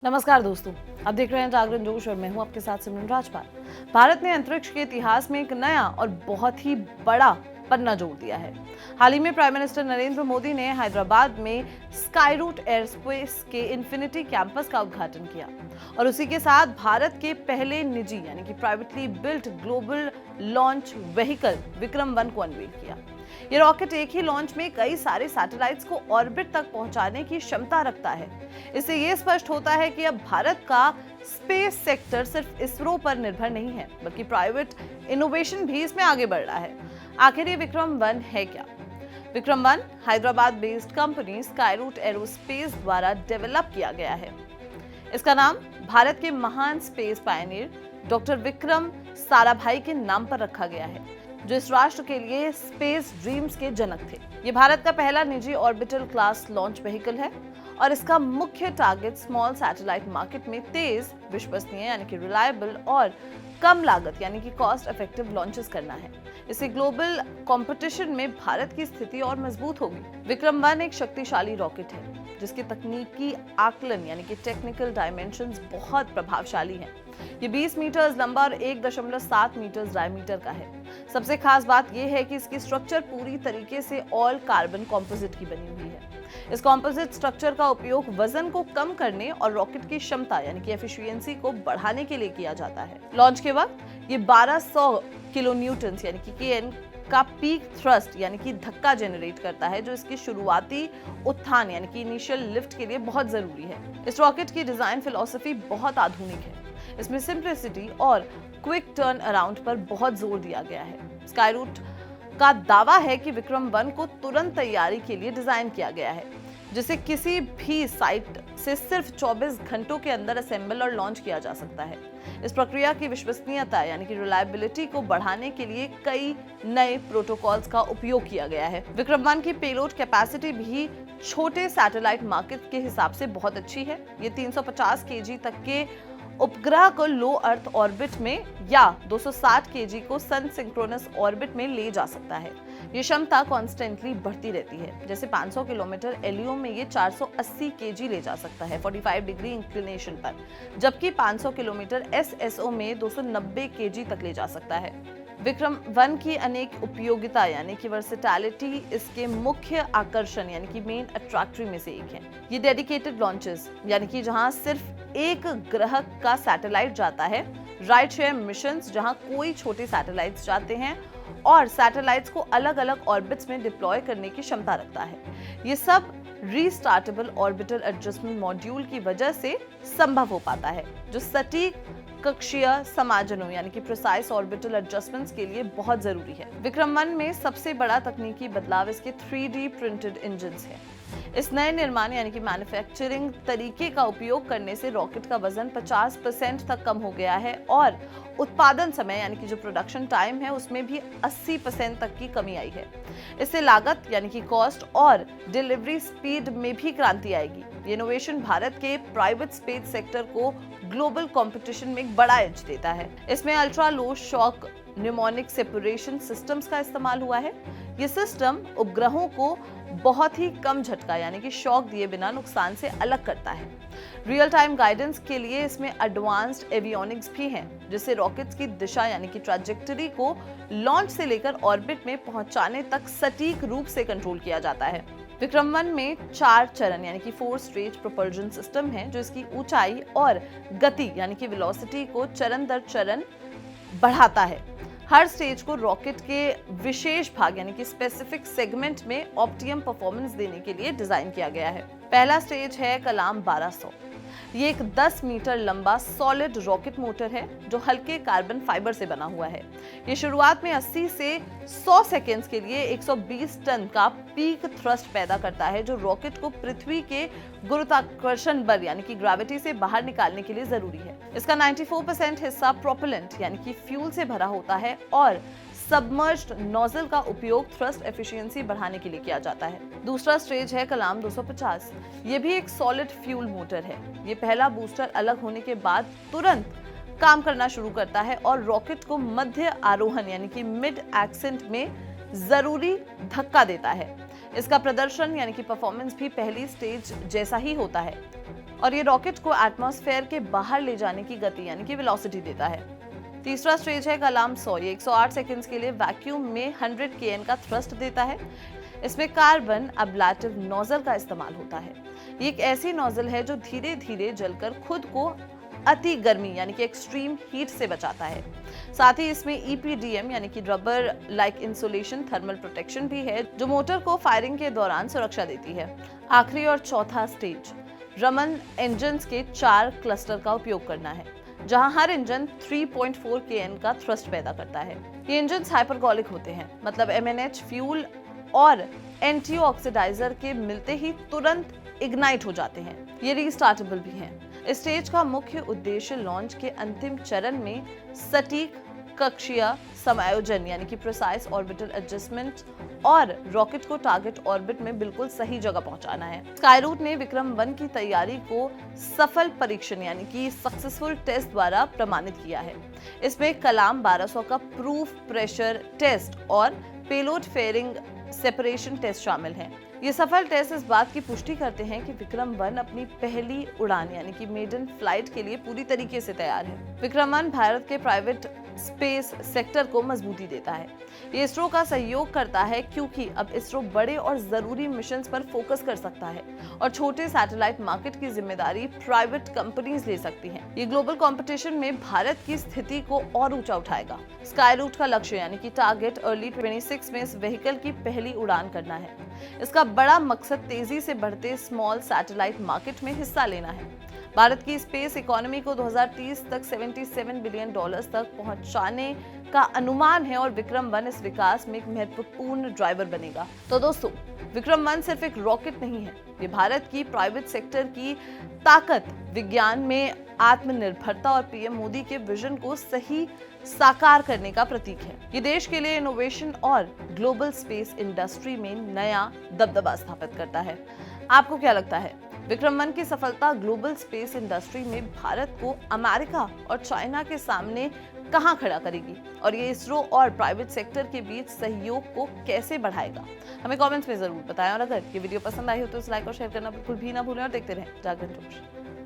नमस्कार दोस्तों, आप देख रहे हैं जागरण जोश और मैं हूं आपके साथ सिमरन राजपाल। भारत ने अंतरिक्ष के इतिहास में एक नया और बहुत ही बड़ा पन्ना जोड़ दिया है। हाल ही में प्राइम मिनिस्टर नरेंद्र मोदी ने हैदराबाद में स्काईरूट एयरस्पेस के इन्फिनिटी कैंपस का उद्घाटन किया और उसी के साथ भारत के पहले निजी यानी कि privately built global launch vehicle विक्रम-1 को अनवील किया। ये रॉकेट एक ही लॉन्च में कई सारे सैटेलाइट्स को ऑर्बिट तक पहुंचाने की क्षमता रखता है। इससे ये स्पष्ट होता है कि अब भारत का स्पेस सेक्टर सिर्फ इसरो पर निर्भर नहीं है, बल्कि प्राइवेट इनोवेशन भी इसमें आगे बढ़ रहा है। आखिर ये विक्रम-1 है क्या? विक्रम-1 Hyderabad based company Skyroot Aerospace द्वारा डेवलप किया गया है। इसका नाम भारत के महान space pioneer doctor Vikram Sarabhai के नाम पर रखा गया है, जो इस राष्ट्र के लिए स्पेस ड्रीम्स के जनक थे। ये भारत का पहला निजी ऑर्बिटल क्लास लॉन्च व्हीकल है और इसका मुख्य टारगेट स्मॉल सैटेलाइट मार्केट में तेज, विश्वसनीय यानी कि रिलायबल और कम लागत यानी कि कॉस्ट इफेक्टिव लॉन्चेस करना है। इससे ग्लोबल कंपटीशन में भारत की स्थिति और मजबूत होगी। विक्रम-1 एक शक्तिशाली रॉकेट है जिसके तकनीकी आकलन यानी कि टेक्निकल डायमेंशंस बहुत प्रभावशाली हैं। ये 20 मीटर लंबा और 1.7 मीटर डायमीटर का है। सबसे खास बात यह है कि इसकी स्ट्रक्चर पूरी तरीके से ऑल कार्बन कंपोजिट की बनी हुई है। इस कंपोजिट स्ट्रक्चर का उपयोग वजन को कम करने और रॉकेट की क्षमता यानी कि एफिशिएंसी को बढ़ाने के लिए किया जाता है। लॉन्च के वक्त ये 1200 किलो न्यूटन यानी कि केएन का पीक थ्रस्ट यानी कि धक्का जनरेट करता है, जो इसकी शुरुआती उत्थान यानी कि इनिशियल लिफ्ट के लिए बहुत जरूरी है। इस रॉकेट की डिजाइन फिलॉसफी बहुत आधुनिक है। इसमें सिंप्लिसिटी और क्विक टर्न अराउंड पर बहुत जोर दिया गया है। स्काईरूट का दावा है कि विक्रम-1 को तुरंत तैयारी के लिए डिजाइन किया गया है, जिसे किसी भी साइट से सिर्फ 24 घंटों के अंदर असेंबल और लॉन्च किया जा सकता है। इस प्रक्रिया की विश्वसनीयता यानी कि रिलायबिलिटी को बढ़ाने के लिए कई नए प्रोटोकॉल्स का उपयोग किया गया है। विक्रम-1 की पेलोड कैपेसिटी भी छोटे सैटेलाइट मार्केट के हिसाब से बहुत अच्छी है। ये 350 केजी तक के उपग्रह को लो अर्थ ऑर्बिट में या 260 केजी को सन सिंक्रोनस ऑर्बिट में ले जा सकता है। ये क्षमता कॉन्स्टेंटली बढ़ती रहती है। जैसे 500 किलोमीटर एलईओ में ये 480 केजी ले जा सकता है 45 डिग्री इंक्लिनेशन पर, जबकि 500 किलोमीटर एसएसओ में 290 केजी तक ले जा सकता है। विक्रम-1 की अनेक उपयोगिता यानी कि वर्सेटैलिटी इसके मुख्य आकर्षण यानी कि मेन अट्रैक्टर में से एक है। ये डेडिकेटेड लॉन्चेस यानी कि जहां सिर्फ एक ग्रह का सैटेलाइट जाता है, राइट शेयर मिशंस जहां कोई छोटे सैटेलाइट्स जाते हैं और सैटेलाइट्स को अलग अलग ऑर्बिट्स में डिप्लॉय करने की क्षमता रखता है। ये सब रीस्टार्टेबल ऑर्बिटल एडजस्टमेंट मॉड्यूल की वजह से संभव हो पाता है, जो सटीक कक्षीय समायोजनों यानी कि प्रिसाइज ऑर्बिटल एडजस्टमेंट्स के लिए बहुत जरूरी है। विक्रम-1 में सबसे बड़ा तकनीकी बदलाव इसके 3D प्रिंटेड इंजन्स है। इस नए निर्माण यानी कि मैन्युफैक्चरिंग तरीके का उपयोग करने से रॉकेट का वजन 50% तक कम हो गया है और उत्पादन समय यानी कि जो प्रोडक्शन टाइम है उसमें भी 80% तक की कमी आई है। इससे लागत यानी कि कॉस्ट और डिलीवरी स्पीड में भी क्रांति आएगी। ये इनोवेशन भारत के प्राइवेट स्पेस सेक्टर को ग्लोबल कंपटीशन में एक बड़ा एज देता है। इसमें ultra low shock pneumatic separation systems का इस्तेमाल हुआ है। ये सिस्टम उपग्रहों को बहुत ही कम झटका यानी कि शॉक दिए बिना नुकसान से अलग करता है। रियल टाइम गाइडेंस के लिए इसमें एडवांस्ड एवियोनिक्स भी हैं, जिससे रॉकेट्स की दिशा यानी कि ट्रैजेक्टरी को लॉन्च से लेकर ऑर्बिट में पहुंचाने तक सटीक रूप से कंट्रोल किया जाता है। विक्रम-1 में 4 चरण यानी कि 4 स्टेज प्रोपल्जन सिस्टम है, जो इसकी ऊंचाई और गति यानी कि वेलोसिटी को चरण दर चरण बढ़ाता है। हर स्टेज को रॉकेट के विशेष भाग यानी कि स्पेसिफिक सेगमेंट में ऑप्टिमम परफॉर्मेंस देने के लिए डिजाइन किया गया है। पहला स्टेज है कलाम 1200। ये एक 10 मीटर लंबा सॉलिड रॉकेट मोटर है, जो हल्के कार्बन फाइबर से बना हुआ है। ये शुरुआत में 80 से 100 सेकेंड्स के लिए 120 टन का पीक थ्रस्ट पैदा करता है, जो रॉकेट को पृथ्वी के गुरुत्वाकर्षण बल यानी कि ग्रेविटी से बाहर निकालने के लिए जरूरी है। इसका 94% हिस्सा प्रोपेलेंट यानी कि फ्यूल से भरा होता है और सबमर्ज्ड नोजल का उपयोग थ्रस्ट एफिशिएंसी बढ़ाने के लिए किया जाता है। दूसरा स्टेज है कलाम 250। ये भी एक सॉलिड फ्यूल मोटर है। ये पहला बूस्टर अलग होने के बाद तुरंत काम करना शुरू करता है और रॉकेट को मध्य आरोहण यानी कि मिड एक्सेंट में जरूरी धक्का देता है। इसका प्रदर्शन यानी कि परफॉर्मेंस भी पहली स्टेज जैसा ही होता है। और ये रॉकेट को एटमॉस्फेयर के बाहर ले जाने की गति यानी कि वेलोसिटी देता है। तीसरा स्टेज है कलाम 100। ये 108 सेकंड्स के लिए वैक्यूम में 100 kN का थ्रस्ट देता है। इसमें कार्बन अब्लेटिव नोजल का इस्तेमाल होता है। ये एक ऐसी नोजल है जो धीरे धीरे जलकर खुद को अति गर्मी यानी कि एक्सट्रीम हीट से बचाता है। साथ ही इसमें EPDM यानी कि rubber like insulation thermal protection भी है, जो मोटर को फायरिंग के दौरान सुरक्षा देती है। आखिरी और चौथा स्टेज रमन इंजन्स के 4 क्लस्टर का उपयोग करना है, जहां हर इंजन 3.4 kN का थ्रस्ट पैदा करता है। ये इंजन हाइपरगोलिक होते हैं, मतलब MNH फ्यूल और एंटीऑक्सीडाइजर के मिलते ही तुरंत इग्नाइट हो जाते हैं। ये रीस्टार्टेबल भी हैं। इस स्टेज का मुख्य उद्देश्य लॉन्च के अंतिम चरण में सटीक कक्षीय समायोजन यानी कि प्रिसाइज ऑर्बिटल एडजस्टमेंट और रॉकेट को टारगेट ऑर्बिट में बिल्कुल सही जगह पहुंचाना है। स्काईरूट ने विक्रम 1 की तैयारी को सफल परीक्षण यानी कि सक्सेसफुल टेस्ट द्वारा प्रमाणित किया है। इसमें कलाम 1200 का प्रूफ प्रेशर टेस्ट और पेलोड फेयरिंग सेपरेशन टेस्ट शामिल हैं। ये सफल टेस्ट इस बात की पुष्टि करते हैं कि विक्रम 1 अपनी पहली उड़ान यानी कि मेडन फ्लाइट के लिए पूरी तरीके से तैयार है। विक्रम 1 भारत के प्राइवेट स्पेस सेक्टर को मजबूती देता है। ये इसरो का सहयोग करता है क्योंकि अब इसरो बड़े और जरूरी मिशंस पर फोकस कर सकता है और छोटे सैटेलाइट मार्केट की जिम्मेदारी प्राइवेट कंपनीज ले सकती हैं। ये ग्लोबल कंपटीशन में भारत की स्थिति को और ऊंचा उठाएगा। स्काईरूट का लक्ष्य यानी कि टारगेट अर्ली 26 में इस व्हीकल की पहली उड़ान करना है। इसका बड़ा मकसद तेजी से बढ़ते स्मॉल सैटेलाइट मार्केट में हिस्सा लेना है। भारत की स्पेस इकोनॉमी को 2030 तक $77 बिलियन तक पहुंचाने का अनुमान है और विक्रम 1 इस विकास में एक महत्वपूर्ण ड्राइवर बनेगा। तो दोस्तों, विक्रम 1 सिर्फ एक रॉकेट नहीं है, ये भारत की प्राइवेट सेक्टर की ताकत, विज्ञान में आत्मनिर्भरता और पीएम मोदी के विजन को सही साकार करने का प्रतीक है। ये देश के लिए इनोवेशन और ग्लोबल स्पेस इंडस्ट्री में नया दबदबा स्थापित करता है। आपको क्या लगता है, विक्रम 1 की सफलता ग्लोबल स्पेस इंडस्ट्री में भारत को अमेरिका और चाइना के सामने कहां खड़ा करेगी और ये इसरो और प्राइवेट सेक्टर के बीच सहयोग को कैसे बढ़ाएगा? हमें कमेंट्स में जरूर बताएं और अगर ये वीडियो पसंद आई हो तो इस लाइक और शेयर करना बिल्कुल भी ना भूलें और देखते रहें जागरण न्यूज़।